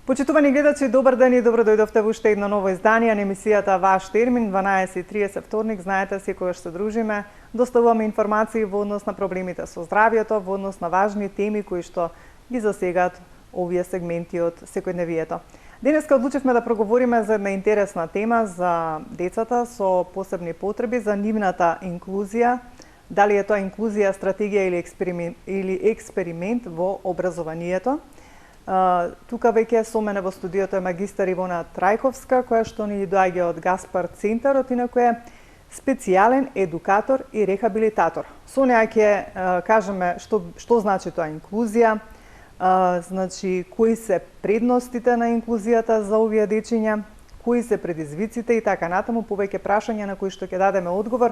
Почитувани гледачи, добар ден и добро дојдовте во уште едно ново издание на емисијата Ваш термин, 12:30 вторник. Знаете, секогаш се дружиме, доставуваме информации во однос на проблемите со здравјето, во однос на важни теми кои што ги засегаат овие сегменти од секојдневието. Денеска одлучивме да проговориме за една интересна тема за децата со посебни потреби, за нивната инклузија. Дали е тоа инклузија, стратегија или експеримент во образованието. Тука веќе со мене во студиото е магистар Ивона Трајковска, која што ни доаѓа од Гаспар центарот, инаку е специјален едукатор и рехабилитатор. Со неа ќе кажеме што значи тоа инклузија, значи кои се предностите на инклузијата за овие дечиња, кои се предизвиците и така натаму, повеќе прашања на кои што ќе дадеме одговор.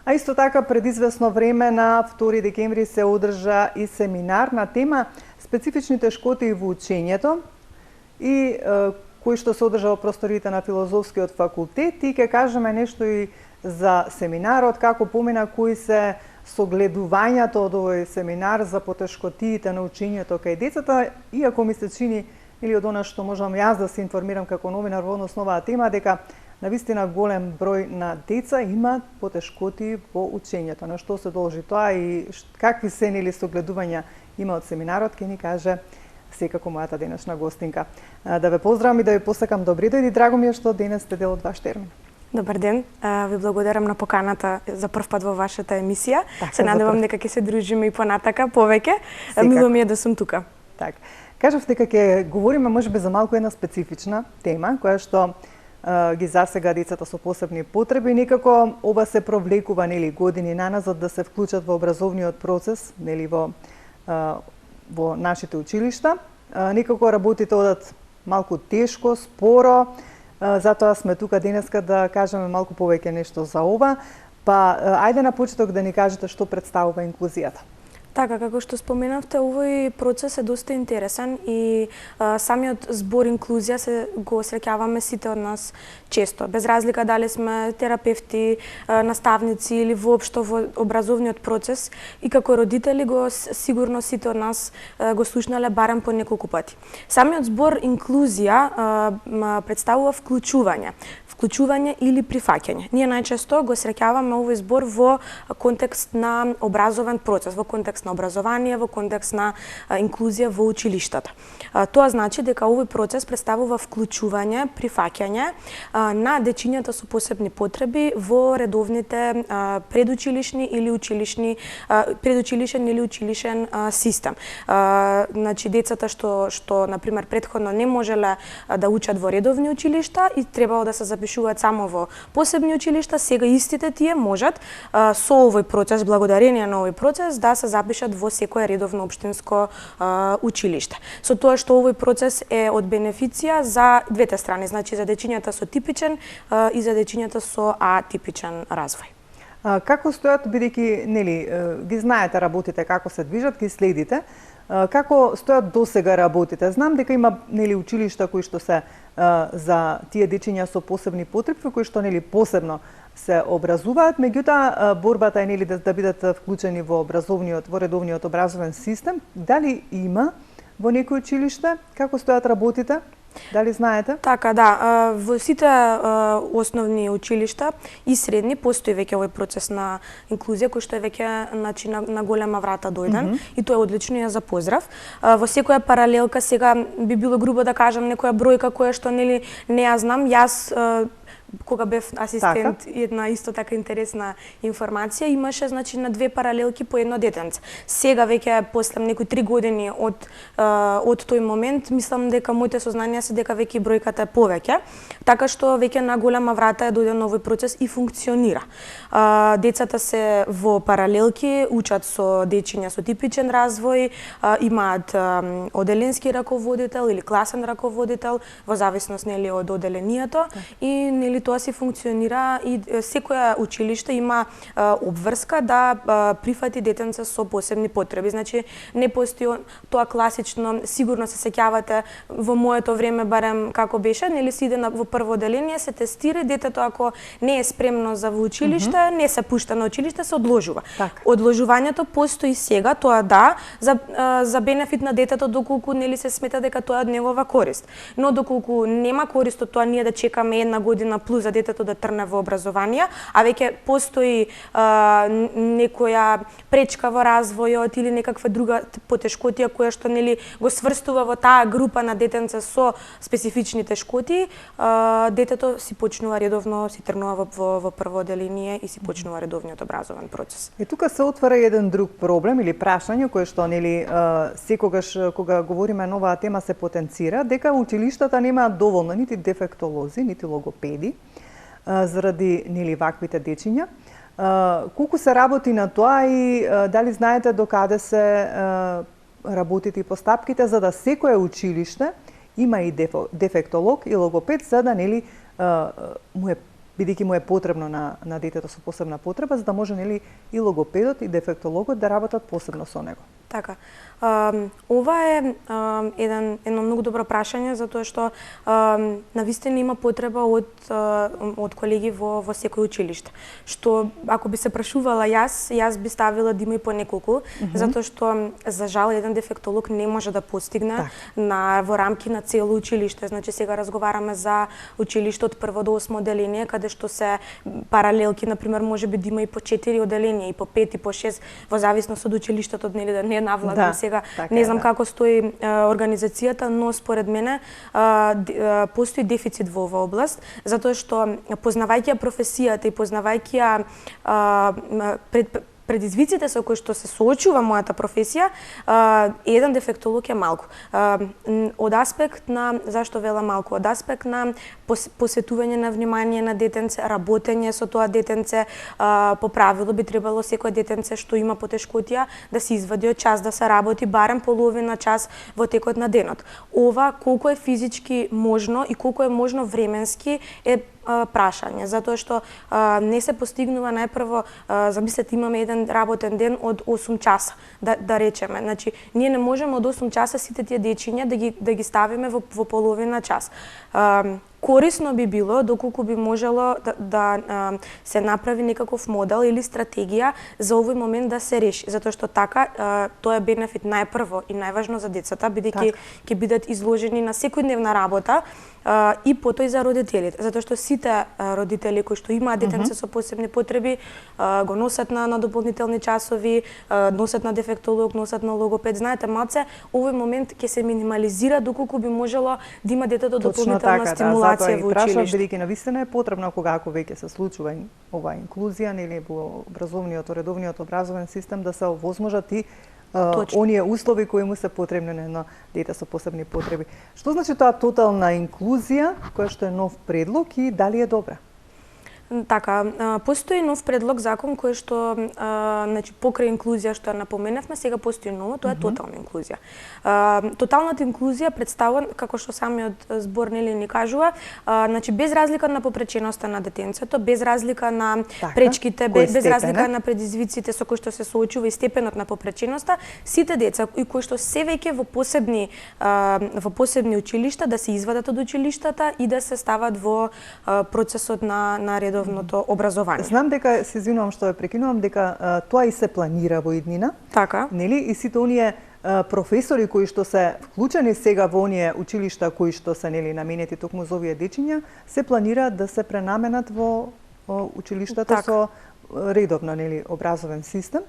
А исто така пред известно време на 2 декември се одржа и семинар на тема специфични тешкоти во учењето и кој што се одржа во просториите на Филозофскиот факултет, и ќе кажеме нешто и за семинарот, како помина, кои се согледувањата од овој семинар за потешкотиите на учењето кај децата, иако ми се чини, или од она што можам јас да се информирам како новинар во однос на оваа тема, дека навистина голем број на деца имаат потешкоти во учењето. На што се должи тоа и какви се нели согледувања има од семинарот, ќе ни каже секако мојата денешна гостинка. Да ве поздравам и да ви посакам добри дојди. Драго ми е што денес сте дел од Ваш термин. Добар ден, ви благодарам на поканата за прв пат во вашата емисија. Се надевам дека ќе се дружиме и понатака повеќе. Мило ми е да сум тука. Так. Кажавте дека ќе говориме можеби за малку една специфична тема, која што ги засега децата со посебни потреби. Некако ова се провлекува нели години наназад да се вклучат во образовниот процес, нели во нашите училишта. Некако работите одат малку тешко, споро, затоа сме тука денеска да кажеме малку повеќе нешто за ова. Па ајде на почеток да ни кажете што представува инклузијата. Така, како што споменавте, овој процес е доста интересен и самиот збор инклузија го среќаваме сите од нас често. Без разлика дали сме терапевти, наставници или воопшто во образовниот процес, и како родители сигурно сите од нас го слушнале барем по неколку пати. Самиот збор инклузија представува вклучување или прифаќање. Ние најчесто го среќаваме овој збор во контекст на образовен процес, во контекст на образование, во контекст на инклузија во училиштата. Тоа значи дека овој процес представува вклучување, прифаќање на дечињата со посебни потреби во редовните предучилишни или предучилишен или училишен систем. Значи децата што на пример претходно не можеле да учат во редовни училишта и требало да се запишуваат само во посебни училишта, сега истите тие можат со овој процес, благодарение на овој процес, да се запишат во секое редовно општинско училиште. Со тоа што овој процес е од бенефиција за двете страни, значи за дечињата со типичен и за дечињата со атипичен развој. Како стојат, бидејќи нели ги знаете работите како се движат, ги следите, како стојат досега работите? Знам дека има нели училишта кои што се за тие дечиња со посебни потреби, кои што нели посебно се образуваат, меѓутоа борбата е нели да бидат вклучени во редовниот образовен систем. Дали има во некој училиште? Како стојат работите? Дали знаете? Така, да. Во сите основни училишта и средни постои веќе овој процес на инклузија, кој што е веќе на голема врата дојден, и тоа е одлично и за поздрав. Во секоја паралелка, сега би било грубо да кажам некоја бројка која што нели не ја знам, јас кога бев асистент, една исто така интересна информација, имаше значи на 2 паралелки по едно детенце. Сега веќе после некои 3 години од тој момент, мислам дека моите сознанија се дека веќе бројката е повеќе, така што веќе на голема врата е дојден овој процес и функционира. Децата се во паралелки, учат со дечиња со типичен развој, имаат оделенски раководител или класен раководител во зависност нели од оделението, и нели тоа си функционира и секоја училиште има обврска да прифати детенце со посебни потреби. Значи не постои тоа класично, сигурно се сеќавате во моето време време барем како беше, нели се иде во прво оделение, се тестира детето ако не е спремно за во училиште, не се пушта на училиште, се одложува. Така. Одложувањето постои сега, тоа да, за бенефит на детето доколку нели се смета дека тоа е од негова корист. Но доколку нема корист од тоа ние да чекаме една година плюс за детето да трне во образование, а веќе постои некоја пречка во развојот или некаква друга потешкотија која што нели го сврстува во таа група на детенца со специфични тешкоти, детето си почнува редовно, си тргнува во прво оделение и си почнува редовниот образовен процес. И тука се отвара еден друг проблем или прашање кое што нели секогаш кога говориме на оваа тема се потенцира дека училиштата немаат доволно нити дефектолози, нити логопеди заради нели ваквите дечиња. Колку се работи на тоа и дали знаете докаде се работите и постапките за да секое училиште има и дефектолог и логопед за да нели бидејќи му е потребно на детето со посебна потреба за да може нели и логопедот и дефектологот да работат посебно со него. Така. Ова е едно многу добро прашање затоа што навистина има потреба од колеги во секој училиште. Што ако би се прашувала јас би ставила да има и по неколку, затоа што за жал еден дефектолог не може да постигне во рамки на цело училиште. Значи сега разговараме за училиште од прво до 8 оделение каде што се паралелки, например, можеби да има и по 4 оделенија и по 5 и по 6 во зависност од училиштето, нели да не навлазам сега. Така не знам како стои организацијата, но според мене постои дефицит во оваа област, затоа што познавајќи професијата и познавајќи предизвиците со кои што се соочува мојата професија, еден дефектолог е малку. Од аспект на, зашто вела малку, од аспект на посветување на внимание на детенце, работење со тоа детенце, по правило би требало секој детенце што има потешкотија да се извади од час, да се работи барем половина час во текот на денот. Ова колку е физички можно и колку е можно временски е прашање, затоа што не се постигнува најпрво, замислете имаме еден работен ден од 8 часа, да речеме. Значи, ние не можеме од 8 часа сите тие дечиња да ги ставиме во половина час. Корисно би било доколку би можело да се направи некаков модел или стратегија за овој момент да се реши, затоа што така тоа е бенефит најпрво и најважно за децата, бидејќи ќе бидат изложени на секојдневна работа и потоа и за родителите, затоа што сите родители кои што имаат детенце со посебни потреби го носат на дополнителни часови, носат на дефектолог, носат на логопед. Знаете, малце овој момент ќе се минимализира доколку би можело да има детето дополнителна стимулација во училиште. Бидејќи навистина е потребно кога ако веќе се случува оваа инклузија нели во редовниот образовен систем да се овозможат и оние услови кои му се потребни на едно дете со посебни потреби. Што значи тоа тотална инклузија, која што е нов предлог и дали е добра? Така, постои нов предлог закон кој што значи покрај инклузија што напоменавме, сега постои ново, тоа е тотална инклузија. Тоталната инклузија представува, како што самиот збор нели ни кажува, значи без разлика на попреченоста на детенцето, без разлика на пречките, без разлика на предизвиците со кои што се соочува и степенот на попреченоста, сите деца и кои што се веќе во посебни училишта да се извадат од училиштата и да се стават во процесот на редовното образование. Знам дека, се извинувам што ве прекинувам, дека тоа и се планира во иднина. Така. Нели? И сите оние професори кои што се вклучени сега во оние училишта кои што се нели наменети токму за овие дечиња, се планира да се пренаменат во училиштата со редовно нели образовен систем.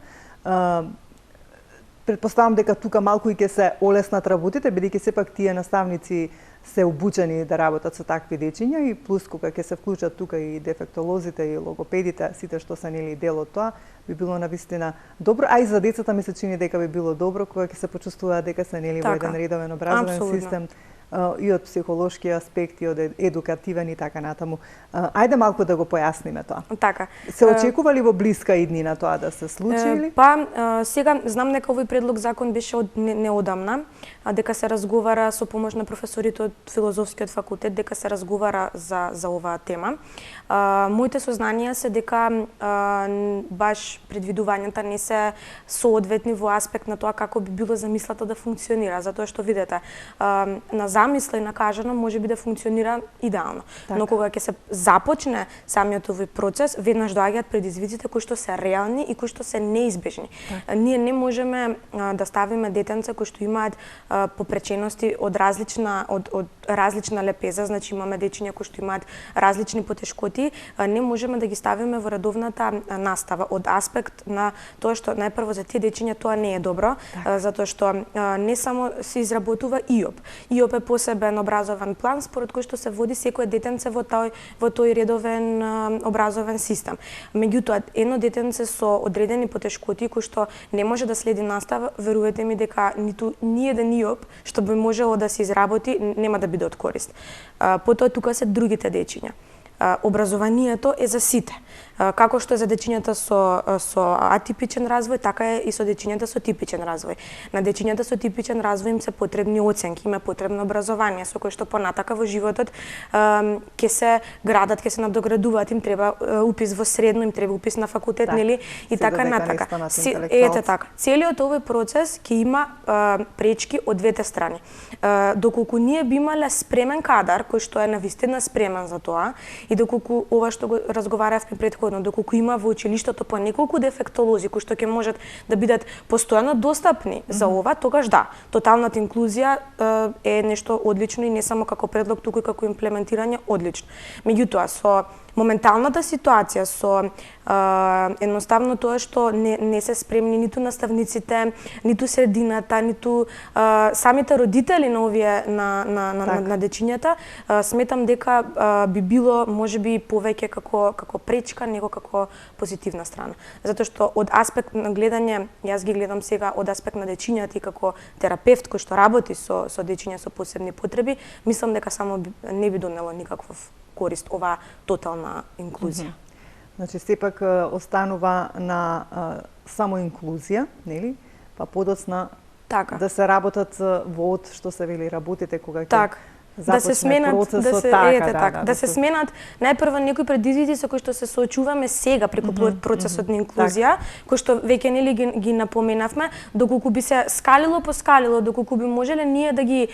Претпоставам дека тука малку и ќе се олеснат работите, бидејќи сепак тие наставници се обучени да работат со такви дечиња и плюс кога ќе се вклучат тука и дефектолозите и логопедите, сите што се нели дел од тоа, би било навистина добро, а и за децата ми се чини дека би било добро кога ќе се почувствуваат дека се нели во еден редовен образовен систем и од психолошки аспект и од едукативен и така натаму. Ајде малку да го појасниме тоа. Така. Се очекува ли во блиска иднина тоа да се случи или? Па сега знам дека овој предлог закон беше од неодамна, дека се разговара со помош на професорите од филозофскиот факултет, дека се разговара за оваа тема. Моите сознанија се дека баш предвидувањата не се соодветни во аспект на тоа како би било замислата да функционира, затоа што видете, на замисла и накажано можеби да функционира идеално. Така. Но кога ќе се започне самиот овој процес, веднаш доаѓаат предизвиците кои што се реални и кои што се неизбежни. Ние не можеме да ставиме детенца кои што имаат попречености од различна лепеза, значи имаме дечиња кои што имаат различни потешкоти, не можеме да ги ставиме во редовната настава од аспект на тоа што најпрво за тие дечиња тоа не е добро, затоа што не само се изработува ИОП. ИОП е посебен образовен план според кој што се води секое детенце во тој редовен образовен систем. Меѓутоа, едно детенце со одредени потешкоти кои што не може да следи настава, верувате ми дека ниту ниеден ИОП што би можело да се изработи нема да биде од корист. Потоа тука се другите дечиња. Образованието е за сите. Како што е за дечињата со атипичен развој, така е и со дечињата со типичен развој. На дечињата со типичен развој им се потребни оценки, им е потребно образование, со кој што понатака во животот ќе се градат, ќе се надоградуваат, им треба упис во средно, им треба упис на факултет, нели, и така натака. Ете така. Целиот овој процес ќе има пречки од двете страни. Доколку ние би имале спремен кадар кој што е навистина спремен за тоа, и доколку ова што го разговаравме претходно, доколку има во училиштето по неколку дефектолози кои што ќе можат да бидат постојано достапни за ова, тогаш да, тоталната инклузија е нешто одлично и не само како предлог, туку и како имплементирање одлично. Меѓутоа, со моменталната ситуација, со едноставно тоа што не се спремни ниту наставниците, ниту средината, ниту самите родители на овие на дечињата, сметам дека би било можеби повеќе како пречка, него како позитивна страна. Затоа што од аспект на гледање, јас ги гледам сега од аспект на дечињата и како терапевт кој што работи со дечиња со посебни потреби, мислам дека само не би донело никаков корист оваа тотална инклузија. Значи, сепак останува на само инклузија, нели? Па подоцна да се работат во што се вели работите кога ќе да се сменат, да се сменат најпрво некои предизвици со кои што се соочуваме сега преку процесот на инклузија, кој што веќе нели ги напоменавме, доколку би се скалило по скалило, доколку би можеле ние да ги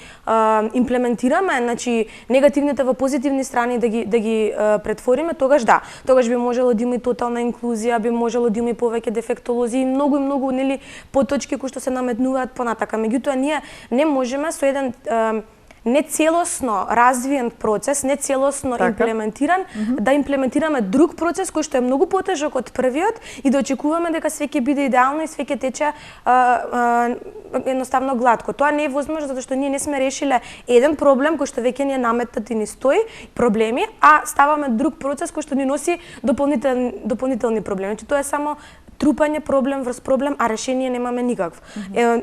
имплементираме, значи негативните во позитивни страни да ги претвориме, тогаш да, тогаш би можело да има и тотална инклузија, би можело да има и повеќе дефектолози и многу нели поточки кои што се наметнуваат понатака. Меѓутоа ние не можеме со еден нецелосно развиен процес, нецелосно имплементиран, да имплементираме друг процес кој што е многу потежок од првиот и да очекуваме дека све ќе биде идеално и све ќе тече едноставно глатко. Тоа не е возможно затоа што ние не сме решиле еден проблем кој што веќе ни е наметнат и ни стои проблеми, а ставаме друг процес кој што ни носи дополнителни проблеми. Значи тоа е само трупање проблем врз проблем, а решение немаме никакво.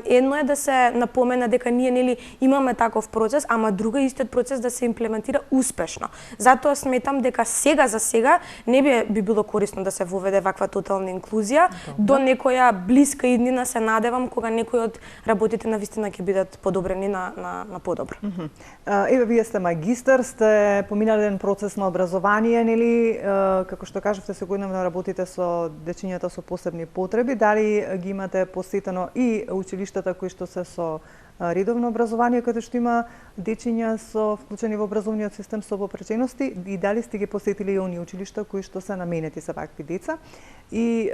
Едно е да се напомена дека ние нели имаме таков процес, ама друго истиот процес да се имплементира успешно. Затоа сметам дека сега за сега не би било корисно да се воведе ваква тотална инклузија. До некоја блиска иднина се надевам кога некои од работите на вистина ќе бидат подобрени на подобро. Еве, вие сте магистар, сте поминале еден процес на образование, нели, како што кажавте, секојдневно работите со дечињата со посебни потреби, дали ги имате посетено и училиштата кои што се со редовно образование, каде што има дечиња со вклучени во образовниот систем со попречености, и дали сте ги посетили и оние училишта кои што се наменети за вакви деца? И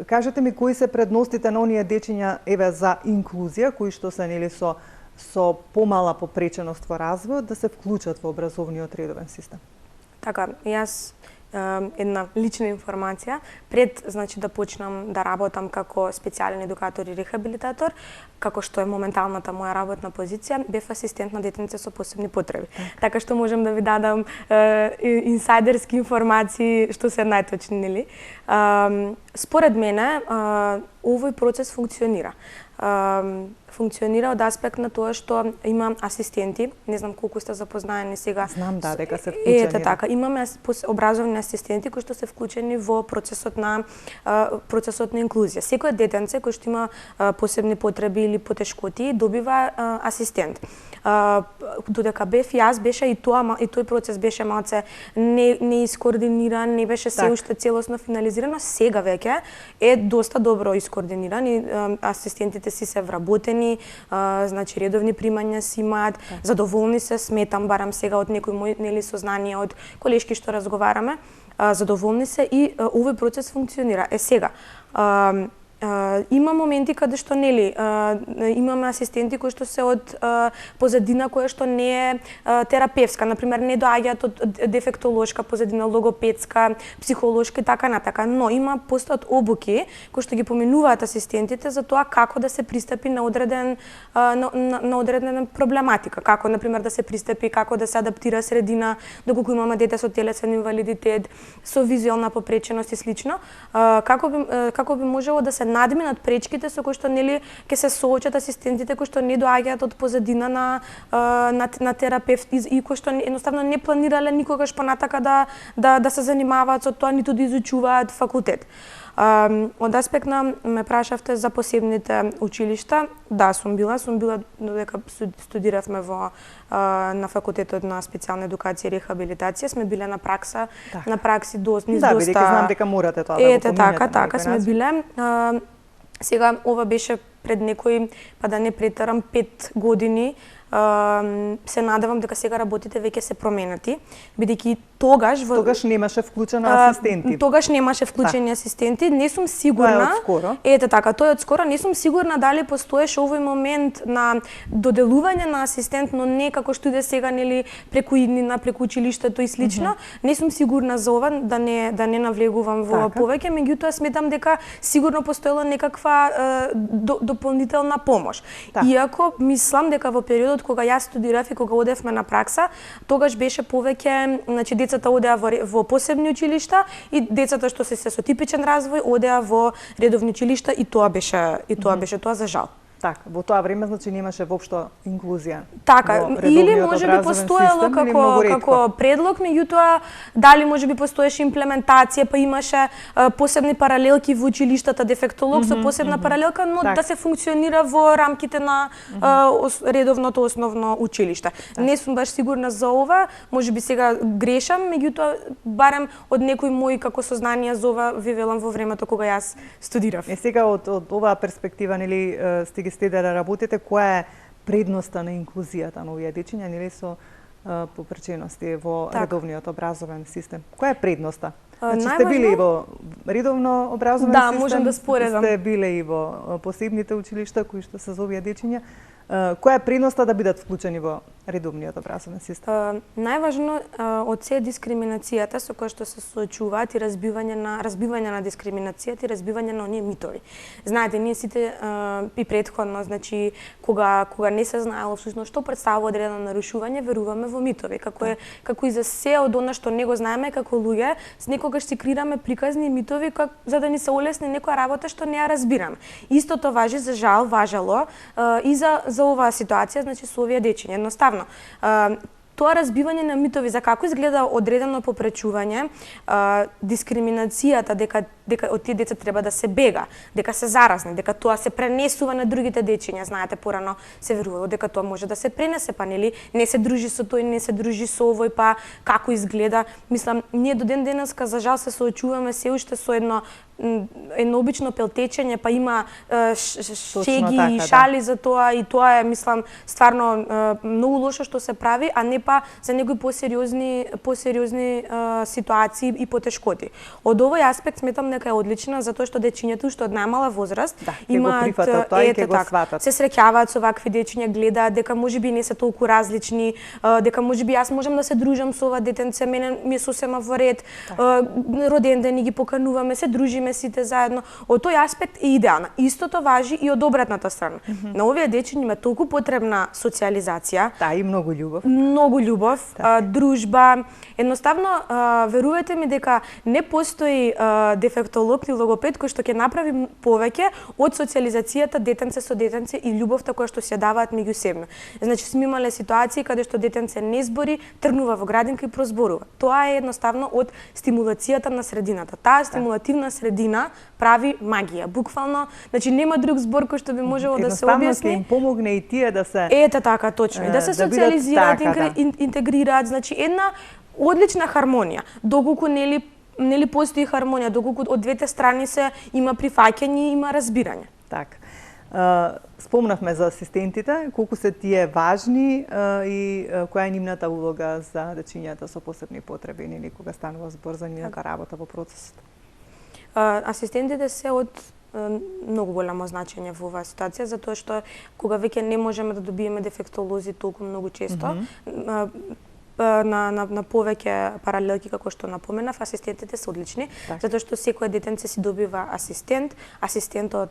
кажете ми кои се предностите на оние дечиња еве за инклузија, кои што се нели со помала попреченост во развојот, да се вклучат во образовниот редовен систем? Така, јас една лична информација, пред значи да почнам да работам како специјален едукатор и рехабилитатор, како што е моменталната моја работна позиција, бев асистент на детенце со посебни потреби. Така што можам да ви дадам инсайдерски информации што се најточни, нели? Според мене овој процес функционира. Функционира од аспект на тоа што има асистенти, не знам колку сте запознаени сега. Знам дека се вклучени. Ете така, имаме образовни асистенти кои што се вклучени во процесот на инклузија. Секој детенце кој што има посебни потреби или потешкоти добива асистент. Додека бев јас, беше и тој процес беше малце не искоординиран, не беше се уште целосно финализирано. Сега веќе е доста добро искоординиран и асистентите си се вработени, значи редовни примања си имаат, задоволни се, сметам барам сега од некои мои нели сознанија од колешки што разговараме, задоволни се и овој процес функционира. Сега, има моменти каде што нели имаме асистенти кои што се од позадина која што не е терапевска, на пример не доаѓаат од дефектолошка позадина, логопедска, психолошка и така натака, но постојат обуки кои што ги поминуваат асистентите за тоа како да се пристапи на одредена проблематика, како на пример да се пристапи, како да се адаптира средина доколку имаме дете со телесен инвалидитет, со визуелна попреченост и слично, како би можело да се надминат пречките со кои што нели ќе се соочат асистентите кои што не доаѓаат од позадина на терапевт и кои што едноставно не планирале никогаш понатака да се занимаваат со тоа, ниту да изучуваат факултет. Од аспект на ме прашавте за посебните училишта, да, сум била додека студиравме на факултетот на специјална едукација и рехабилитација, сме биле на пракса, на пракси доста. Да, бидејќи знам дека морате тоа да го поминете. Така сме биле. Сега ова беше пред некои, па да не претарам, 5 години. Се надевам дека сега работите веќе се променети, бидејќи тогаш немаше вклучени асистенти. Тогаш немаше вклучени асистенти, не сум сигурна. Тоа е така, тоа е од скоро, не сум сигурна дали постоеше овој момент на доделување на асистент, но не како што иде сега нели преку иднина, преку училиштето и слично. Не сум сигурна за ова, да не навлегувам во повеќе, меѓутоа сметам дека сигурно постоела некаква дополнителна помош. Иако мислам дека во периодот кога јас студирав и кога одевме на пракса, тогаш беше повеќе, значи децата одеа во посебни училишта и децата што се со типичен развој одеа во редовни училишта и тоа беше тоа за жал. Така, во тоа време значи немаше воопшто инклузија. Така, или можеби постоело како предлог, меѓутоа дали можеби постоеше имплементација, па имаше посебни паралелки во училиштата, дефектолог со посебна паралелка, но да се функционира во рамките на редовното основно училиште. Не сум баш сигурна за ова, можеби сега грешам, меѓутоа барем од некои мои како сознанија за ова ви велам во времето кога јас студирав. Сега од оваа перспектива нели сте да работите, која е предноста на инклузијата на овие дечиња, нели со попречености во редовниот образовен систем? Која е предноста? Значи сте биле и во редовно образовен систем? Да, можам да споредам. Сте биле и во посебните училишта кои што се за овие дечиња. Која е предноста да бидат вклучени во редовниот образовен систем? Најважно од се дискриминацијата со која што се соочуваат и разбивање на дискриминацијата и разбивање на оние митови. Знаете, ние сите и претходно, значи кога не се знаело всушност што представува одредено нарушување, веруваме во митови. Како и за се од она што не го знаеме како луѓе, некогаш си креираме приказни митови за да ни се олесни некоја работа што не ја разбираме. Истото важи, за жал, важало и за оваа ситуација, значи со овие дечиња. Едноставно, тоа разбивање на митови за како изгледа одредено попречување, дискриминацијата дека од тие деца треба да се бега, дека се заразни, дека тоа се пренесува на другите дечиња. Знаете, порано се верувало дека тоа може да се пренесе, па нели не се дружи со тој, не се дружи со овој, па како изгледа. Мислам, ние до ден денеска за жал се соочуваме се уште со едно обично пелтечење, па има шеги и шали за тоа, и тоа е, мислам, стварно многу лошо што се прави, а не па за некои посериозни ситуации и потешкоти. Од овој аспект сметам дека е одлична, затоа што дечињата уште од најмала возраст имаат се среќаваат со вакви дечиња, гледаат дека можеби не се толку различни, дека можеби јас можам да се дружам со ова детенце, мене ми е сосема во ред, родендени ги покануваме, се дружиме сите заедно. Од тој аспект е идеална. Истото важи и од обратната страна. На овие дечиња има толку потребна социализација. Да, и многу љубов. Многу љубов, дружба. Едноставно, верувајте ми дека не постои дефектолог или логопед кој што ќе направи повеќе од социализацијата детенце со детенце и љубовта која што се даваат меѓусебно. Значи, сме имале ситуации каде што детенце не збори, тргнува во градинка и прозборува. Тоа е едноставно од стимулацијата на средината. Таа стимулативна средина прави магија, буквално. Значи, нема друг збор кој што би можело да се објасни. Едноставно ќе им помогне и тие да се така, точно. И да се социализираат, интегрираат, значи една одлична хармонија. Доколку нели постои хармонија, доколку од двете страни се има прифаќање и има разбирање. Така. Спомнавме за асистентите, колку се тие важни и која е нивната улога за дечињата со посебни потреби, нели кога станува збор за нивната работа во процесот. Асистентите се од многу голямо значење во оваа ситуација, затоа што кога веќе не можеме да добиеме дефектолози толку многу често, на повеќе паралелки како што напоменав, асистентите се одлични, затоа што секој детенце си добива асистент, асистентот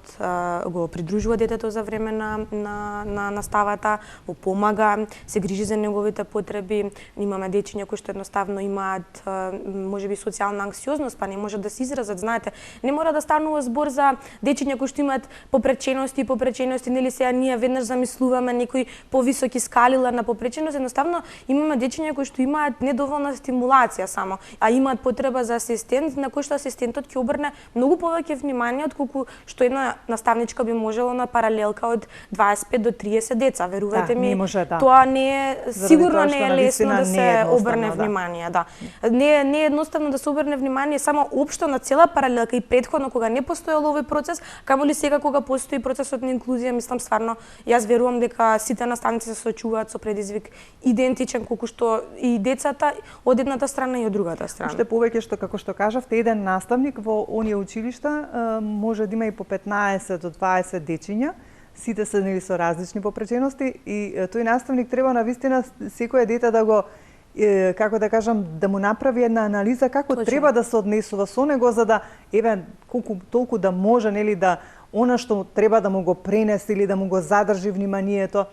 го придружува детето за време на наставата, му помага, се грижи за неговите потреби. Имаме дечиња кои што едноставно имаат можеби социјална анксиозност, па не можат да се изразат, знаете, не мора да станува збор за дечиња кои што имаат попречености, нели сега ние веднаш замислуваме некои повисоки скалила на попреченост, едноставно имаме дечиња кои што имаат недоволна стимулација само, а имаат потреба за асистент, на кој што асистентот ќе обрне многу повеќе внимание отколку што една наставничка би можела на паралелка од 25 до 30 деца. Верувајте ми, тоа не е сигурно не е лесно да се обрне внимание, да. Не е едноставно да се обрне внимание само општо на цела паралелка и претходно кога не постоел овој процес, камоли сега кога постои процесот на инклузија, мислам стварно, јас верувам дека сите наставници се соочуваат со предизвик идентичен колку што и децата од едната страна и од другата страна. Уште повеќе што како што кажавте, еден наставник во оние училишта може да има и по 15 до 20 дечиња, сите се нели со различни попречености и тој наставник треба навистина секое дете да го како да кажам, да му направи една анализа како треба да се однесува со него за да колку толку да може нели да она што треба да му го пренесе или да му го задржи вниманието,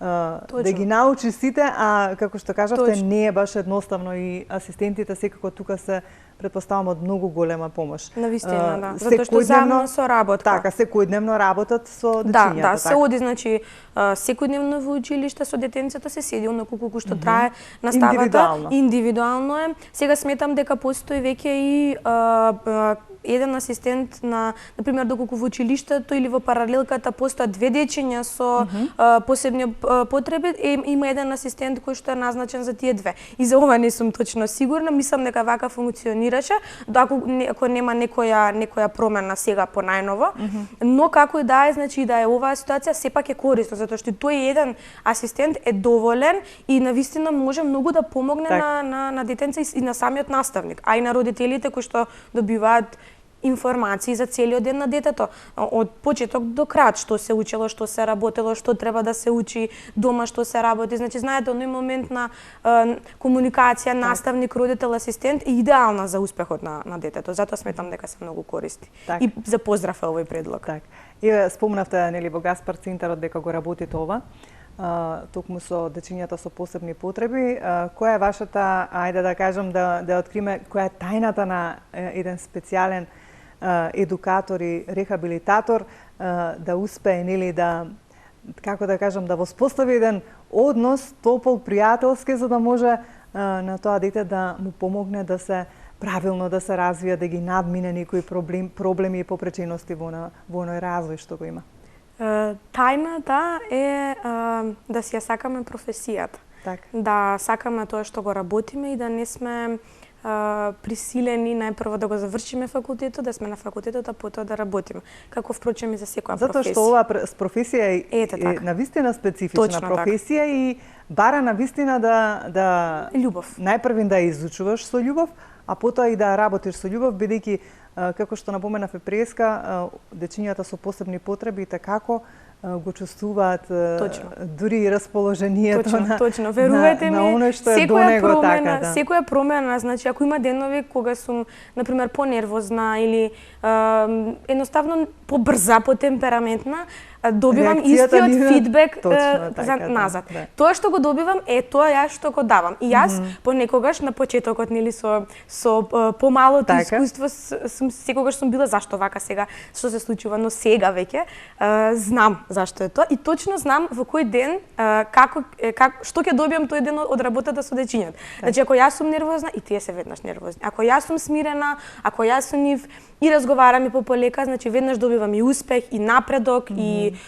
да ги научи сите, а како што кажавте, не е баш едноставно и асистентите секако тука се претпоставам од многу голема помош. Навистина, да. Затоа што заедно со работа. Така, секојдневно работат со дечињата. Да, се оди, значи, секојдневно во училиште со детенцето се седи онаку колку што трае наставата. Индивидуално е. Сега сметам дека постои веќе и еден асистент например, доколку во училиштето или во паралелката постојат две дечиња со посебни потреби, има еден асистент кој што е назначен за тие две. И за ова не сум точно сигурна, мислам дека вака функционираше, ако нема некоја промена сега по најново, но како и да е, значи да е оваа ситуација сепак е корисно, затоа што тој еден асистент е доволен и навистина може многу да помогне на детенца и на самиот наставник, а и на родителите кои што добиваат информации за целиот ден на детето, од почеток до крај, што се учело, што се работело, што треба да се учи дома, што се работи. Значи, знаете, оној момент на комуникација, наставник, родител, асистент е идеална за успехот на детето. Затоа сметам дека се многу користи. И за поздрав е овој предлог. И спомнавте нели во Гаспар центарот дека го работите ова. Токму со дечињата со посебни потреби. Која е вашата, ајде да кажам, да откриме која е тајната на еден специјален едукатор и рехабилитатор да успее нели да како да кажам да воспостави еден однос топол пријателски за да може на тоа дете да му помогне да се правилно да се развија, да ги надмине некои проблеми и попречености во оној развој што го има. Тајната е да си ја сакаме професијата. Да сакаме тоа што го работиме и да не сме присилени најпрво да го завршиме факултетот, да сме на факултетот, а потоа да работиме. Како впрочем и за секоја професија. Затоа што оваа професија е навистина специфична професија и бара навистина да љубов. Најпрвин да ја изучуваш со љубов, а потоа и да работиш со љубов, бидејќи како што напоменав преска, дечињата со посебни потреби како го чувствуваат дури и расположението точно. Верувајте ми, оној што е до него така. Секоја промена, значи ако има денови кога сум например понервозна или едноставно побрза, потемпераментна, добивам истиот фидбек назад. Тоа што го добивам е тоа јас што го давам. И јас понекогаш на почетокот нели со помалото искуство секогаш сум била зашто вака сега што се случува, но сега веќе знам зашто е тоа и точно знам во кој ден што ќе добиам тој ден од работата со дечињата. Значи ако јас сум нервозна и тие се веднаш нервозни. Ако јас сум смирена, ако јас со нив и разговараме по полека, значи веднаш добивам и успех, и напредок, и или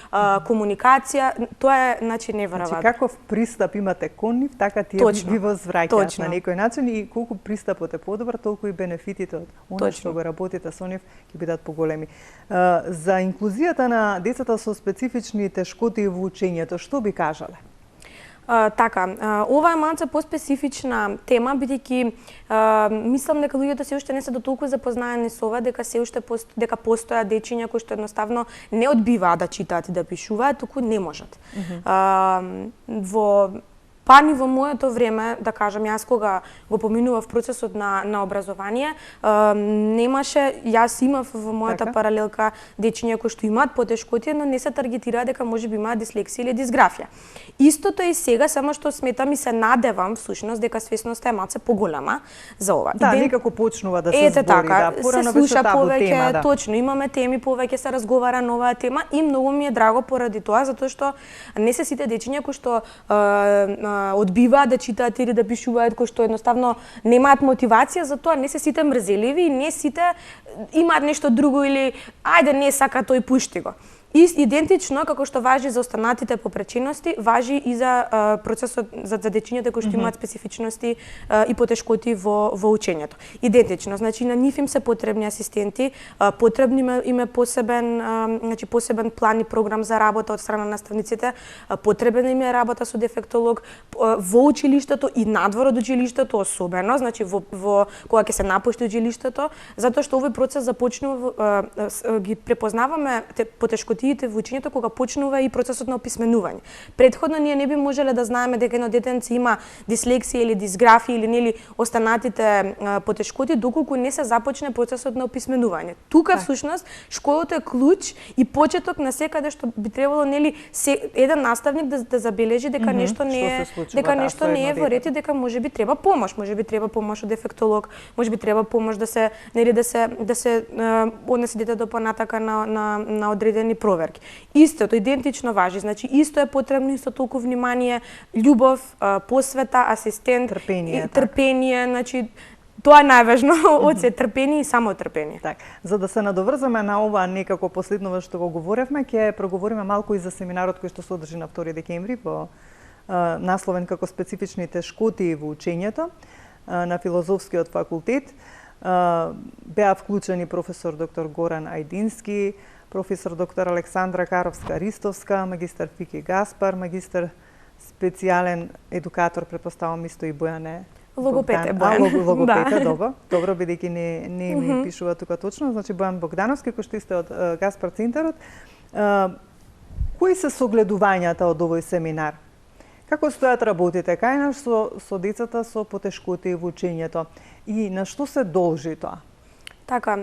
комуникација, тоа е значи неверојатно. Значи каков пристап имате кон нив, така тие ви возвраќаат на некој начин и колку пристапот е подобар, толку и бенефитите од она што го работите со нив ќе бидат поголеми. За инклузијата на децата со специфични тешкоти во учењето, што би кажале? Така, ова е малце поспецифична тема, бидејќи мислам дека луѓето се уште не се дотолку запознаени со ова, дека се уште дека постојат дечиња кои што едноставно не одбиваат да читаат и да пишуваат, туку не можат. Во моето време, да кажам, јас кога го поминував процесот на образование, немаше, јас имав во мојата паралелка дечиња кои што имаат потешкоти, но не се таргетираат дека можеби имаат дислексија или дисграфија. Истото е и сега, само што сметам и се надевам всушност дека свесноста е малце поголема за ова. Да, некако почнува да се збори, така, се слуша повеќе, точно, имаме теми, повеќе се разговара на оваа тема и многу ми е драго поради тоа, затоа што не се сите дечиња кои што одбиваат да читаат или да пишуваат, кои што едноставно немаат мотивација за тоа, не се сите мрзеливи и не сите имаат нешто друго или ајде не сака тој пушти го. Идентично, како што важи за останатите попречености, важи и за процесот за дечињата кои што имаат специфичности и потешкоти во учењето. Идентично, значи на нив им се потребни асистенти, потребни им е посебен план и програм за работа од страна на наставниците, потребна им е работа со дефектолог во училиштето и надвор од училиштето особено, значи кога ќе се напушти училиштето, затоа што овој процес започнува ги препознаваме потешкоти во учењето кога почнува и процесот на описменување. Претходно ние не би можеле да знаеме дека едно детенце има дислексија или дисграфија или нели останатите потешкоти доколку не се започне процесот на описменување. Тука всушност школата е клуч и почеток на секаде што би требало нели еден наставник да забележи дека нешто не е во ред и дека можеби треба помош, можеби треба помош од дефектолог, можеби треба помош да се однесе детето понатака на одредени проверки. Истото, идентично важи, значи исто е потребно, исто толку внимание, љубов, посвета, асистент, трпение, значи тоа е најважно од се трпение и само трпение. Так, за да се надоврзаме на ова некако последново што го говоревме, ќе проговориме малку и за семинарот кој што се одржи на 2 декември во насловен како специфични тешкоти во учењето на Филозофскиот факултет. Беа вклучени професор доктор Горан Ајдински, професор доктор Александра Каровска-Ристовска, магистар Фики Гаспар, магистар специјален едукатор, претпоставам исто и Бојане. Логопед е Бојан. Логопед, добро, бидејќи не ми пишува тука точно, значи Бојан Богдановски, кој што исто од Гаспар Центарот. Кои се согледувањата од овој семинар? Како стојат работите кај нас со децата со потешкоти во учењето и на што се должи тоа? Така,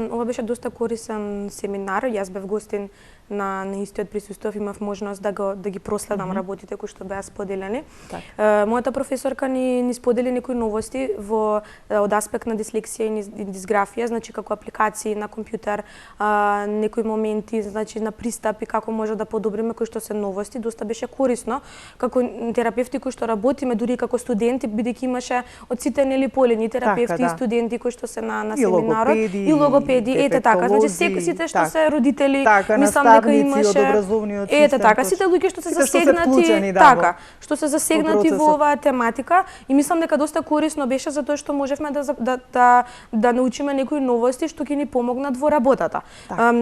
ова беше доста корисен семинар. Јас бев гостин на истиот присуствував, имав можност да ги проследам работите кои што беа споделени. Мојата професорка ни сподели некои новости од аспект на дислексија и дисграфија, значи како апликации на компјутер, некои моменти, значи на пристап и како може да подобриме, кои што се новости. Доста беше корисно како терапевти кои што работиме, дури како студенти, бидејќи имаше од сите нели полени терапевти и студенти кои што се на семинарот и логопеди, ете така, значи сите што се родители, мислам дека имаше сите луѓе што се засегнати, што се засегнати во оваа тематика и мислам дека доста корисно беше затоа што можевме да научиме некои новости што ќе ни помогнат во работата.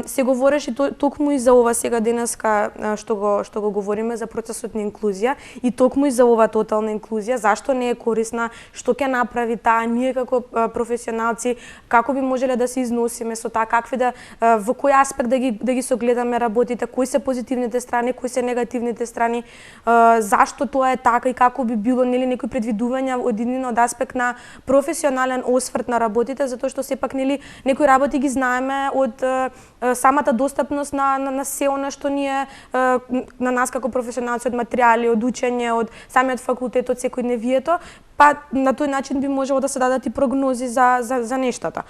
Се говореше токму и за ова сега денеска што го говориме за процесот на инклузија и токму и за ова тотална инклузија, зашто не е корисна, што ќе направи таа, ние како професионалци како би можеле да се износиме со таа, во кој аспект да ги согледаме работите, кои се позитивните страни, кои се негативните страни, зашто тоа е така и како би било нели некои предвидувања од еден од аспект на професионален осврт на работите, затоа што сепак нели некои работи ги знаеме од самата достапност на се она што ние на нас како професионалци, од материјали, од учење, од самиот факултет, од секојдневието, па на тој начин би можело да се дадат и прогнози за нештата.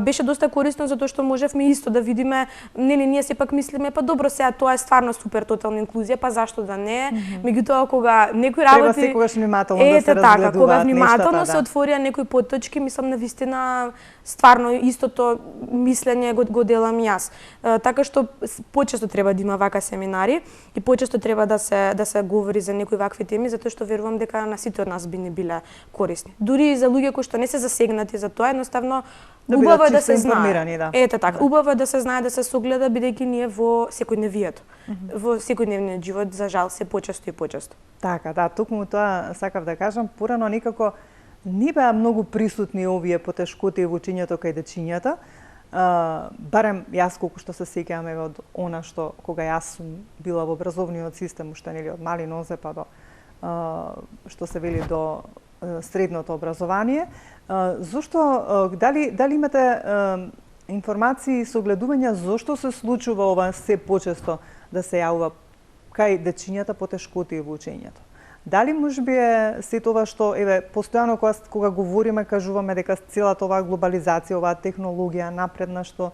Беше доста корисно затоа што можевме исто да видиме, нели ние сепак мислиме па добро сега тоа е стварно супер тотална инклузија, па зашто да не? Меѓутоа кога некои работи треба секогаш внимателно да се разгледуваат така, кога внимателно нештата, се отворија некои потточки, мислам навистина стварно истото мислење го делам јас. Така што почесто треба да има вака семинари и почесто треба да се говори за некои вакви теми, затоа што верувам дека на сите од нас би не биле корисни. Дури и за луѓе кои што не се засегнати за тоа, едноставно убаво е да се знае. Да. Ете така, убаво е да се знае, да се согледа, бидејќи ние во секојдневието, во секојдневниот живот, за жал, се почесто и почесто. Така, да, токму тоа сакав да кажам, порано некако не беа многу присутни овие потешкоти во учењето кај дечињата. Барем јас колку што се сеќавам од она што кога јас сум била во образовниот систем, уште нели од мали нозе па до што се вели до средното образование. Зошто дали имате информации и согледувања зошто се случува ова се почесто да се јавува кај дечињата потешкоти во учењето? Дали можеби е се тоа што постојано кога говориме кажуваме дека целата оваа глобализација, оваа технологија напредна што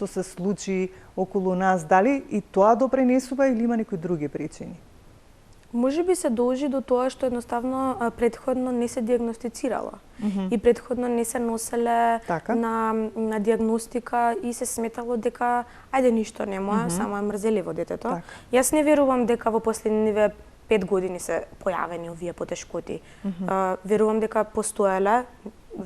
се случи околу нас, дали и тоа допринесува или има некои други причини? Можеби се должи до тоа што едноставно претходно не се диагностицирала и претходно не се носеле на диагностика и се сметало дека ајде ништо нема, само е мрзеливо детето. Јас не верувам дека во последниве 5 години се појавени овие потешкоти. Верувам дека постоеле,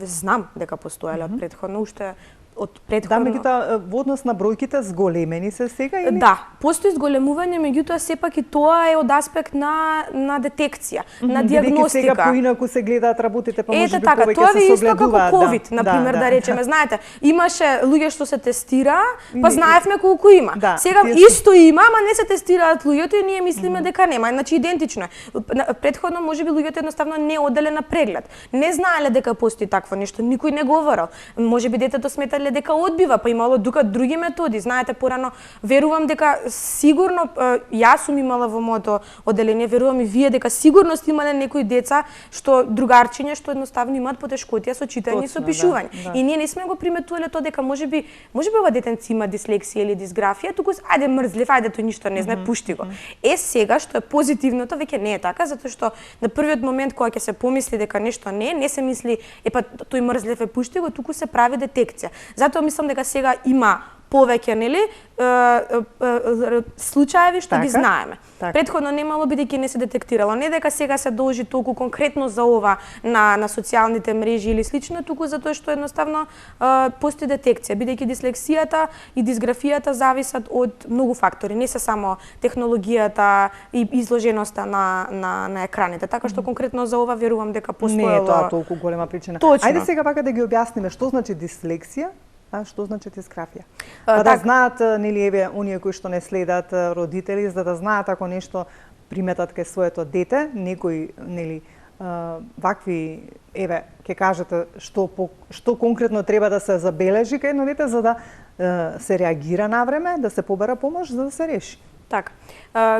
знам дека постоеле од претходно, уште од претходно. Да, меѓутоа во однос на бројките зголемени се сега или? Да, постои зголемување, меѓутоа сепак и тоа е од аспект на детекција, на диагностика. Сега поинаку се гледаат работите, па можеби така, повеќе тоа се ви исто согледуваат. како ковид, например, да речеме, знаете, имаше луѓе што се тестира, па знаевме колку има. Сега исто има, ама не се тестираат луѓето и ние мислиме дека нема. Значи идентично е. Претходно можеби луѓето едноставно не оделе на преглед. Не знаеле дека постои такво нешто, никој не говорел. Можеби детето сметале дека одбива, па имало други методи. Знаете, порано верувам дека сигурно јас сум имала во моето оделение, верувам и вие дека сигурно сте имале некои деца што другарчиња што едноставно имаат потешкотија со читање и со пишување. И ние не сме го приметувале тоа дека можеби ова детенце има дислексија или дисграфија, туку ајде мрзлив, ајде тој ништо не знае, пушти го. Сега што е позитивното веќе не е така, затоа што на првиот момент кога ќе се помисли дека нешто не се мисли тој мрзлив пушти го, туку се прави детекција. Затоа мислам дека сега има повеќе, нели, случаеви што ги знаеме. Претходно немало бидејќи не се детектирало. Не дека сега се должи толку конкретно за ова на социјалните мрежи или слично, туку затоа што едноставно постои детекција, бидејќи дислексијата и дисграфијата зависат од многу фактори, не се само технологијата и изложеноста на екраните. Така што конкретно за ова верувам дека постоело. Не е тоа толку голема причина. Точно. Ајде сега пака да ги објасниме што значи дислексија. А што значи дисграфија? Да знаат, нели, оние кои што не следат родители, за да знаат ако нешто приметат кај своето дете, некои, нели, вакви, ќе кажете што конкретно треба да се забележи кај едно дете за да се реагира на време, да се побара помош за да се реши. Така.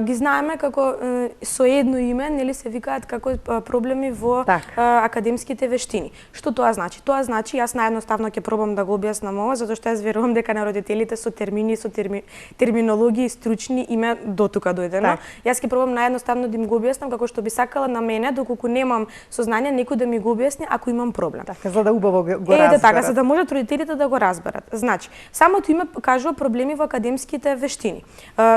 Ги знаеме како со едно име, нели се викаат како проблеми во академските вештини. Што тоа значи? Тоа значи, јас наједноставно ќе пробам да го објаснам ова, затоа што јас верувам дека на родителите со термини, со терминологија и стручни име до тука дојдено. Јас ќе пробам наједноставно да им го објаснам како што би сакала на мене, доколку немам сознание, некој да ми го објасни ако имам проблем. Така, за да убаво го разберат. Така, за да можат родителите да го разберат. Значи, самото име кажува проблеми во академските вештини.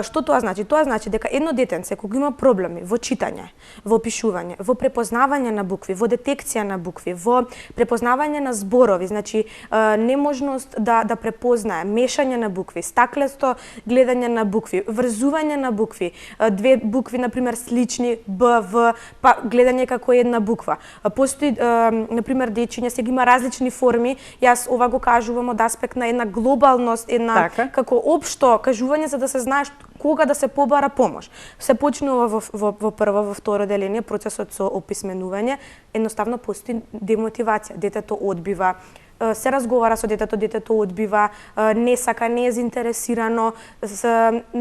Што тоа значи? Тоа значи дека едно детенце кога има проблеми во читање, во пишување, во препознавање на букви, во детекција на букви, во препознавање на зборови, значи неможност да препознае, мешање на букви, стаклесто гледање на букви, врзување на букви, две букви на пример слични Б, В, па гледање како една буква. Постои на пример дечиња сега има различни форми, јас ова го кажувам од аспект на една глобалност, една како општо кажување за да се знае кога да се побара помош. Се почнува во прво, во второ деление, процесот со описменување, едноставно постои демотивација. Детето одбива, се разговара со детето одбива, не сака, не е заинтересирано,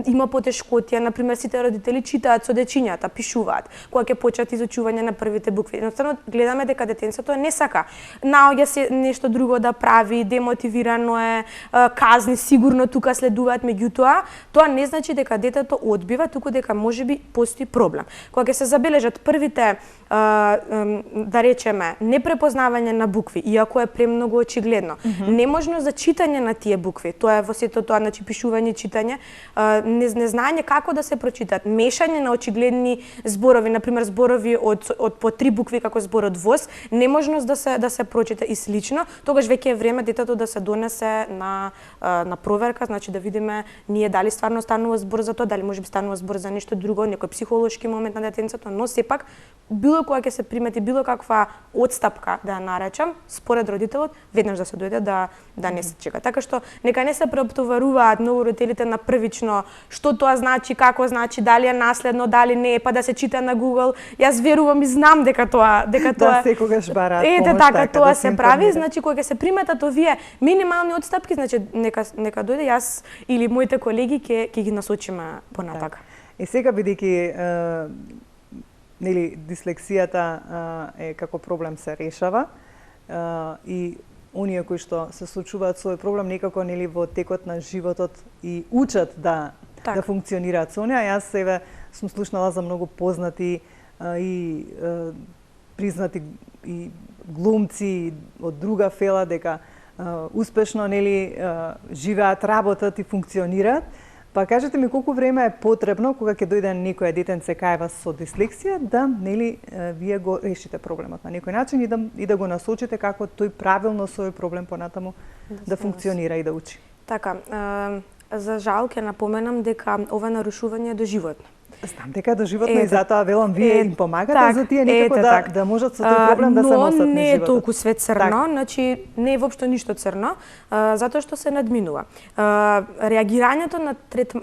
има потешкотија, например сите родители читаат со дечињата, пишуваат, кога ќе почнат изучување на првите букви. Едноставно гледаме дека детенцето не сака, наоѓа се нешто друго да прави, демотивирано е, казни сигурно тука следуваат, меѓутоа тоа не значи дека детето одбива, туку дека можеби постои проблем. Кога ќе се забележат првите да речеме непрепознавање на букви, иако е премногу очигледно, неможност за читање на тие букви, тоа е во сето тоа, значи пишување, читање, незнаење како да се прочитаат, мешање на очигледни зборови, например зборови од по 3 букви како зборот воз, неможност да се прочита и слично, тогаш веќе е време детето да се донесе на проверка, значи да видиме ние дали стварно станува збор за тоа, дали можеби станува збор за нешто друго, некој психолошки момент на детенцето, но сепак било кога ќе се примети било каква отстапка, да ја наречам, според родителот, веднаш да се дојде да не се чека. Така што нека не се преоптоваруваат многу родителите на првично што тоа значи, како значи, дали е наследно, дали не е, па да се чита на Google. Јас верувам и знам дека тоа да секогаш бараат помош, така тоа да се прави, значи кога ќе се приметат овие минимални отстапки, значи нека дојде јас или моите колеги ќе ги насочиме понатака. И сега бидејќи нели дислексијата е како проблем се решава и оние кои што се случуваат со овој проблем некако нели во текот на животот и учат да функционираат со неа. Јас себе сум слушнала за многу познати и признати и глумци од друга фела дека успешно нели живеат, работат и функционираат. Па кажете ми колку време е потребно кога ќе дојде некоја детенце кај вас со дислексија да нели вие го решите проблемот на некој начин и да го насочите како тој правилно со овој проблем понатаму да функционира и да учи. Така, за жал ќе напоменам дека ова нарушување е доживотно. Знам дека е доживотно и затоа велам вие им помагате за тие некако да можат со тој проблем да се носат но низ не е животот. толку све црно, значи не е воопшто ништо црно, затоа што се надминува. Реагирањето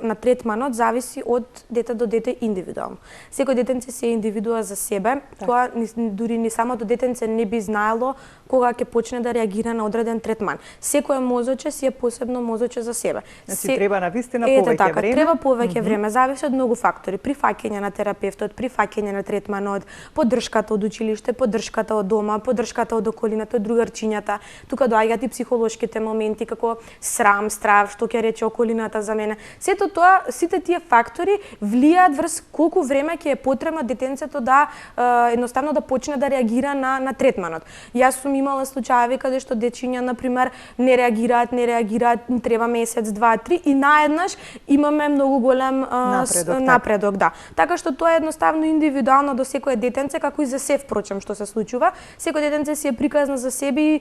на третманот зависи од дете до дете индивидуално. Секој детенце си е индивидуа за себе, тоа дури ни самото детенце не би знаело кога ќе почне да реагира на одреден третман. Секој мозоче си е посебно мозоче за себе. Значи треба навистина повеќе време. Треба повеќе време, зависи од многу фактори. Прифаќање на терапевтот, прифаќање на третманот, поддршката од училиште, поддршката од дома, поддршката од околината, од другарчињата. Тука доаѓаат и психолошките моменти како срам, страв, што ќе рече околината за мене. Сето тоа, сите тие фактори влијаат врз колку време ќе е потребно детенцето да едноставно да почне да реагира на третманот. Јас сум имала случаи каде што дечиња на пример не реагираат, треба месец, два, три и наеднаш имаме многу голем напредок. Да. Така што тоа е едноставно индивидуално до секое детенце, како и за се впрочем што се случува. Секој детенце си е приказно за себе и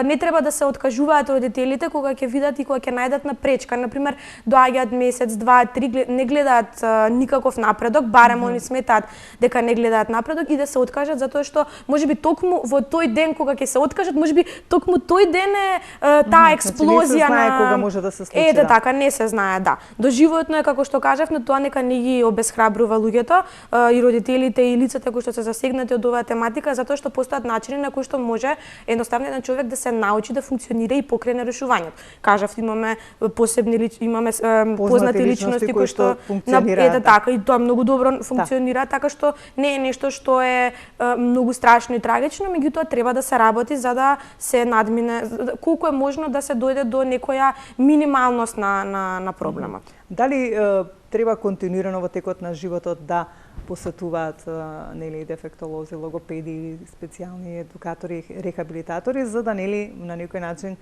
не треба да се откажуваат родителите кога ќе видат и кога ќе најдат на пречка. Например, доаѓаат месец, два, три, не гледаат никаков напредок, барем они сметаат дека не гледаат напредок и да се откажат затоа што можеби токму во тој ден кога ќе се откажат, можеби токму тој ден е таа експлозија на... Не се знае кога може да се случи. Така, не се знае, да. Доживотно е како што кажав, но тоа нека не ги обесхрабрува луѓето и родителите и лицата кои што се засегнати од оваа тематика, затоа што постојат начини на кои што може едноставно еден човек да се научи да функционира и покрене решувањето. Кажав, имаме имаме познати личности кои што функционираат. Така, и тоа многу добро функционира, така што не е нешто што е многу страшно и трагично, меѓутоа треба да се работи за да се надмине колку е можно да се дојде до некоја минималност на проблемот. Дали треба континуирано во текот на животот да посетуваат нели дефектолози, логопеди, специјални едукатори, рехабилитатори за да нели на некој начин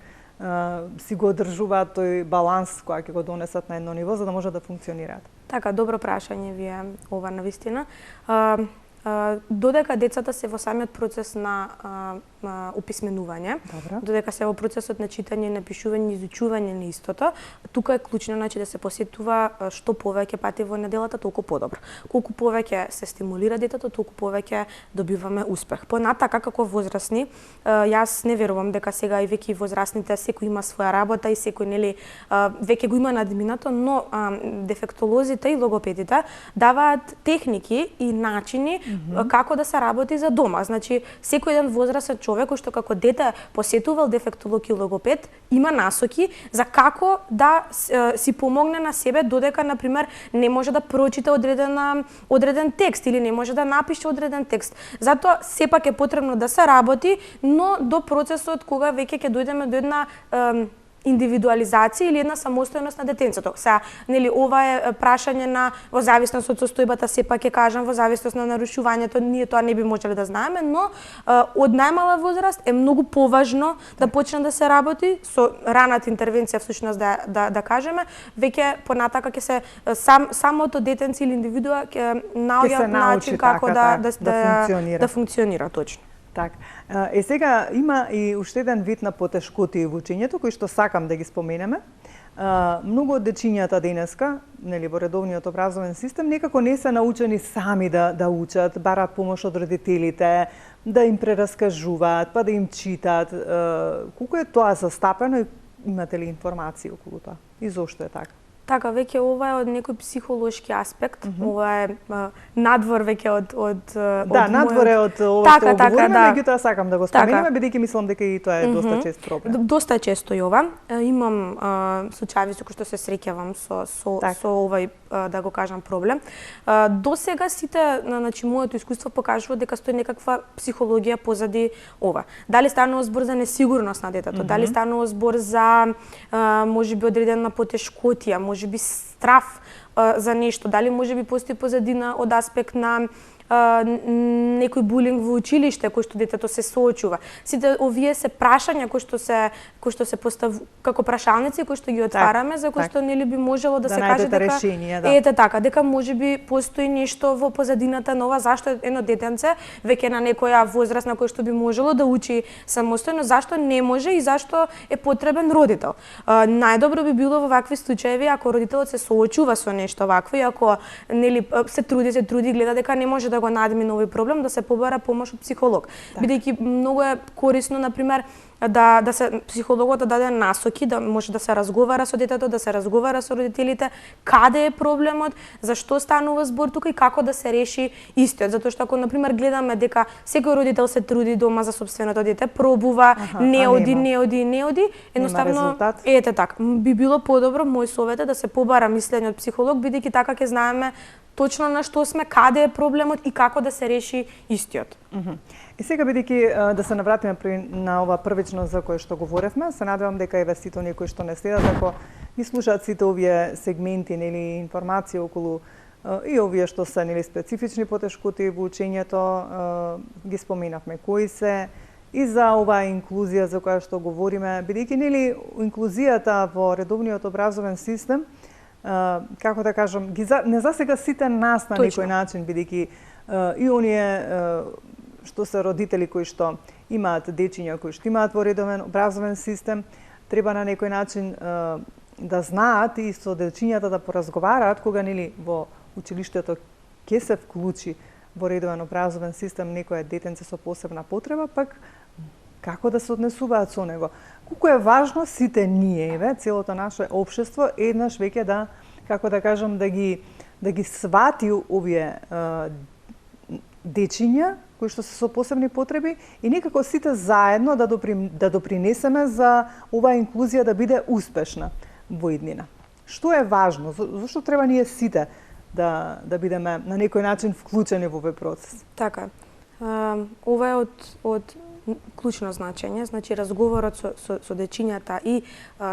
си го одржуваат тој баланс кој ќе го донесат на едно ниво за да може да функционираат? Така, добро прашање ви е ова навистина. Додека децата се во самиот процес на описменување, додека се во процесот на читање, напишување, изучување на истото, тука е клучно да се посетува што повеќе пати во неделата, толку подобро. Колку повеќе се стимулира детето, толку повеќе добиваме успех. Понатака како возрастни, јас не верувам дека сега и веќе возрастните секој има своја работа и секој нели веќе го има надминато, но дефектолозите и логопедите даваат техники и начини како да се работи за дома. Значи, секој еден возрастен човек кој што како дете посетувал дефектолог и логопед, има насоки за како да си помогне на себе додека на пример не може да прочита одреден текст или не може да напише одреден текст. Затоа сепак е потребно да се работи, но до процесот кога веќе ќе дојдеме до една индивидуализација или една самостојност на детенцето. Сега, нели, ова е прашање на во зависност од состојбата, сепак ќе кажам, во зависност на нарушувањето, ние тоа не би можеле да знаеме, но од најмала возраст е многу поважно да почне да се работи со раната интервенција, всушност да кажеме, веќе понатака ќе се самото детенце или индивидуа ќе наоѓа начин како да функционира точно. Так. Сега има и уште еден вид на потешкоти во учењето кој што сакам да ги споменеме. Многу од дечињата денеска, нели, во редовниот образовен систем некако не се научени сами да учат, бараат помош од родителите, да им прераскажуваат, па да им читаат. Колку е тоа застапено и имате ли информации околу тоа? И зошто е така? Така, веќе ова е од некој психолошки аспект, ова е надвор веќе од надвор е од ова што говориме, меѓутоа сакам да го споменеме, бидејќи мислам дека и тоа е доста чест проблем. Доста често и ова. Имам случаи со кои што се среќавам со овој, да го кажам, проблем. До сега сите, значи, моето искуство покажува дека стои некаква психологија позади ова. Дали станува збор за несигурност на детето, дали станува збор за можеби одредена потешкотија, можеби страф за нешто, дали можеби постои позадина од аспект на некој булинг во училиште кој што детето се соочува. Сите овие се прашања кои што се како прашалници кои што ги отвараме, за кои што нели би можело да се каже дека ете така, дека можеби постои нешто во позадината на ова, зашто едно детенце веќе на некоја возраст на кој што би можело да учи самостојно, зашто не може и зашто е потребен родител. Најдобро би било во вакви случаи ако родителот се соочува со нешто вакво и ако нели се труди гледа дека не може да го надмине овој проблем, да се побара помош од психолог. Бидејќи многу е корисно, например, да се психологот да даде насоки, да може да се разговара со детето, да се разговара со родителите, каде е проблемот, зашто станува збор тука и како да се реши истиот. Затоа што ако, например, гледаме дека секој родител се труди дома за сопственото дете, пробува, не оди, едноставно ете така. Би било подобро, мој совет е да се побара мислење од психолог, бидејќи така ќе знаеме точно на што сме, каде е проблемот и како да се реши истиот. И сега, бидејќи да се навратиме на ова првично за кое што говоревме, се надевам дека еве сите оние кои што не следат, ако ги слушаат сите овие сегменти, нели, информации околу и овие што се, нели, специфични потешкоти во учењето, ги споменавме кои се, и за оваа инклузија за која што говориме, бидејќи, нели, инклузијата во редовниот образовен систем, како да кажам, не засега сите нас на некој начин, бидејќи и оние што се родители кои што имаат дечиња кои што имаат во редовен образовен систем, треба на некој начин да знаат и со дечињата да поразговараат кога нели во училиштето ќе се вклучи во редовен образовен систем некоја детенце со посебна потреба, пак како да се однесуваат со него. Колку е важно сите ние, целото наше општество еднаш веќе да, како да кажам, да ги свати овие дечиња кои што се со посебни потреби и некако сите заедно да допринесеме за оваа инклузија да биде успешна во иднина. Што е важно? Зошто треба ние сите да бидеме на некој начин вклучени во овој процес? Така. Ова е од клучно значење, значи разговорот со дечињата и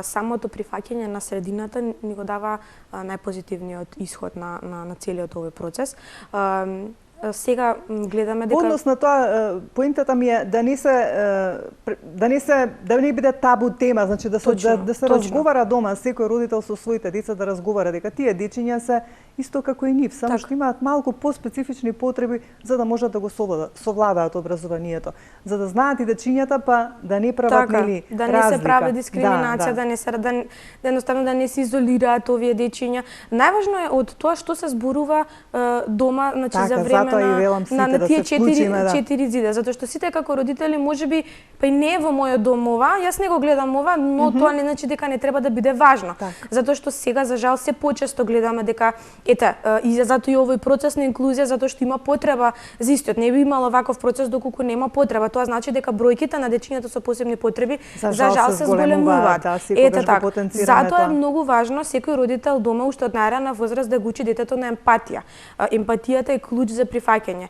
самото прифаќање на средината ни го дава најпозитивниот исход на целиот овој процес. Сега гледаме дека однос на тоа, поентата ми е да не биде табу тема, значи да се разговара дома, секој родител со своите деца да разговара дека тие дечиња се исто како и нив, само што имаат малку поспецифични потреби за да можат да го совладаат образованието, за да знаат и дечињата па да не прават нели разлика, да не се прави дискриминација, да едноставно да не се изолираат овие дечиња. Најважно е од тоа што се зборува дома, значи за време затоа и велам сите на да тие се вклучиме, да. четири зида, затоа што сите како родители можеби па и не е во мојот дом ова, јас не го гледам ова, но тоа не значи дека не треба да биде важно. Затоа што сега за жал се почесто гледаме дека и затоа и овој процес на инклузија затоа што има потреба за истиот. Не би имало ваков процес доколку нема потреба. Тоа значи дека бројките на дечињата со посебни потреби за жал се зголемуваат. Да, секогаш го потенцираме затоа е многу важно секој родител дома уште од најрана возраст да го учи детето на емпатија. Емпатијата е клуч за прифаќање.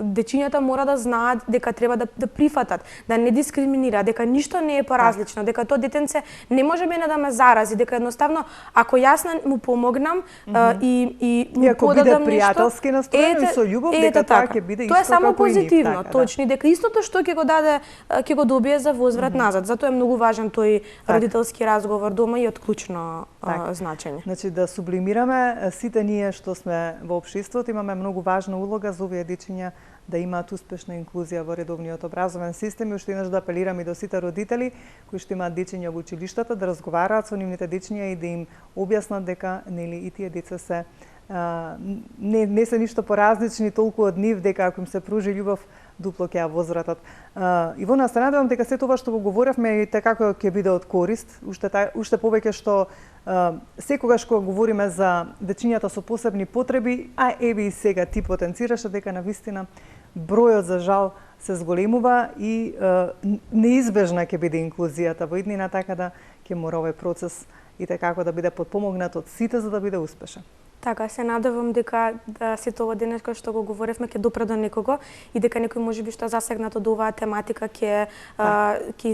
Дечињата мора да знаат дека треба да прифатат, да не дискриминира, дека ништо не е поразлично, дека тоа детенце не може мене да ме зарази, дека едноставно ако јас му помогнам и му подадам нешто, пријателски настроен и со љубов, дека тоа ќе биде исто како и нив. Тоа е само позитивно, точно, дека истото што ќе го даде, ќе го добие за возврат назад. Затоа е многу важен тој родителски разговор дома и од клучно значење. Значи да сублимираме, сите ние што сме во општеството имаме многу важна улога за овие дечиња да имаат успешна инклузија во редовниот образовен систем и уште еднаш да апелирам и до сите родители кои што имаат дечиња во училиштата да разговараат со нивните дечиња и да им објаснат дека нели и тие деца се не се ништо поразлични толку од нив, дека ако им се пружи љубов дупло ќе ја возвратат. Ивона, се надевам дека сето ова што го говоревме и така ќе биде од корист, уште повеќе што секогаш кога говориме за дечињата со посебни потреби, а еве и сега ти потенцираше дека навистина бројот за жал се зголемува и неизбежна ќе биде инклузијата во иднина, така да ќе мора овој процес и така да биде подпомогнат од сите за да биде успешен. Така, се надевам дека сето ова денес што го говоревме ќе допре до некого и дека некој можеби што засегнат од оваа тематика ќе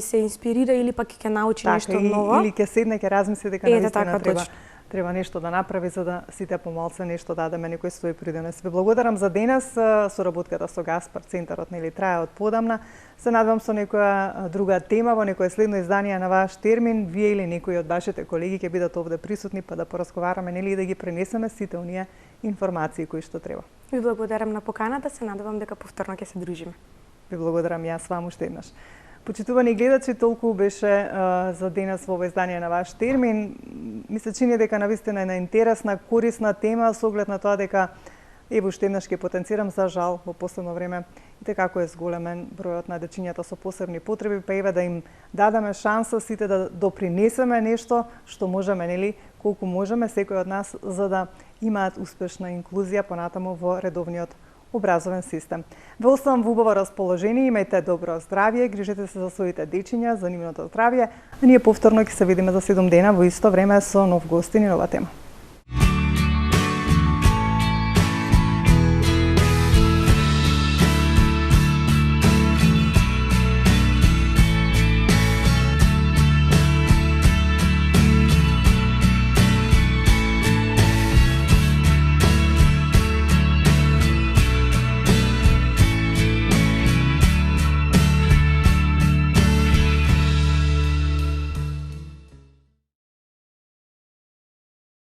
се инспирира или пак ќе научи нешто ново. Или ќе седне, ќе размисли дека навистина треба нешто да направи за да сите помалце нешто дадеме некој свој придонес. Ве благодарам за денес, соработката со Гаспар Центарот нели трае од подамна. Се надевам со некоја друга тема во некое следно издание на ваш термин, вие или некои од вашите колеги ќе бидат овде присутни па да поразговараме нели и да ги пренесеме сите оние информации кои што треба. Ви благодарам на поканата, се надевам дека повторно ќе се дружиме. Ви благодарам јас вам уште еднаш. Почитувани гледачи, толку беше за денес во овој издание на ваш термин. Ми се чини дека навистина е интересна, корисна тема со оглед на тоа дека ево уште еднаш ќе потенцирам за жал во последно време и така како е зголемен бројот на дечињата со посебни потреби, па еве да им дадеме шанса сите да допринесеме нешто што можеме, нели, колку можеме секој од нас за да имаат успешна инклузија понатаму во редовниот образовен систем. Ве оставам во убаво расположение, имајте добро здравје, грижете се за своите дечиња, за нивното здравје. А ние повторно ќе се видиме за 7 дена во исто време со нов гостин и нова тема.